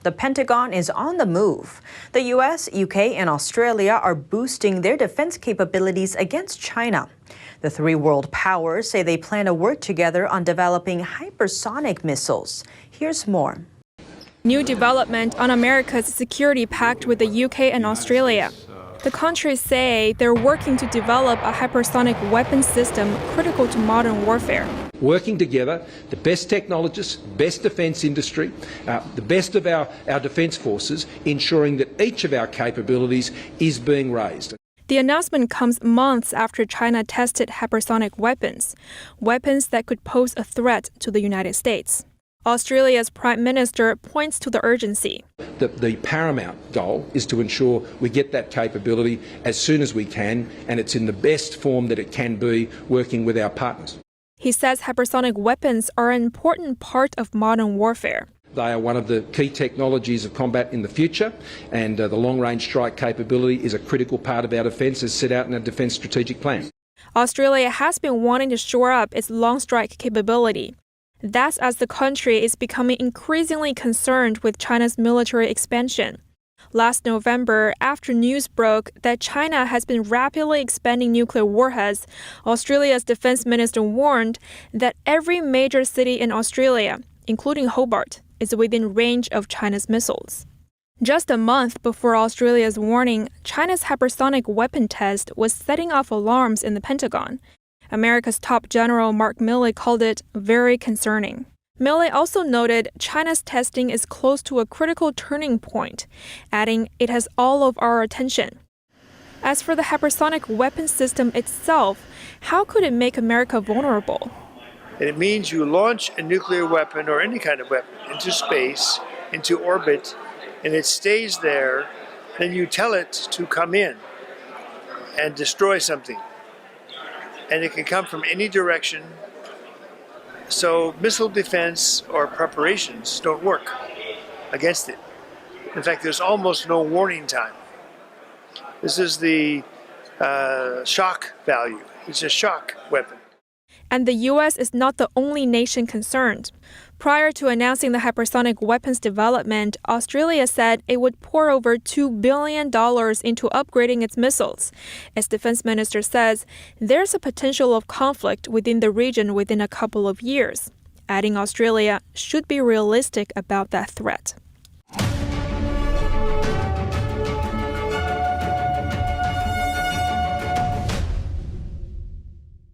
The Pentagon is on the move. The US, UK, and Australia are boosting their defense capabilities against China. The three world powers say they plan to work together on developing hypersonic missiles. Here's more. New development on America's security pact with the UK and Australia. The countries say they're working to develop a hypersonic weapons system critical to modern warfare. Working together, the best technologists, best defence industry, the best of our defence forces, ensuring that each of our capabilities is being raised. The announcement comes months after China tested hypersonic weapons that could pose a threat to the United States. Australia's Prime Minister points to the urgency. The paramount goal is to ensure we get that capability as soon as we can, and it's in the best form that it can be, working with our partners. He says hypersonic weapons are an important part of modern warfare. They are one of the key technologies of combat in the future, and the long-range strike capability is a critical part of our defence as set out in our Defence Strategic Plan. Australia has been wanting to shore up its long-strike capability. That's as the country is becoming increasingly concerned with China's military expansion. Last November, after news broke that China has been rapidly expanding nuclear warheads, Australia's defense minister warned that every major city in Australia, including Hobart, is within range of China's missiles. Just a month before Australia's warning, China's hypersonic weapon test was setting off alarms in the Pentagon. America's top general Mark Milley called it very concerning. Milley also noted China's testing is close to a critical turning point, adding it has all of our attention. As for the hypersonic weapon system itself, how could it make America vulnerable? It means you launch a nuclear weapon or any kind of weapon into space, into orbit, and it stays there. Then you tell it to come in and destroy something. And it can come from any direction. So missile defense or preparations don't work against it. In fact, there's almost no warning time. This is the shock value. It's a shock weapon. And the U.S. is not the only nation concerned. Prior to announcing the hypersonic weapons development, Australia said it would pour over $2 billion into upgrading its missiles. Its defense minister says there's a potential of conflict within the region within a couple of years, adding Australia should be realistic about that threat.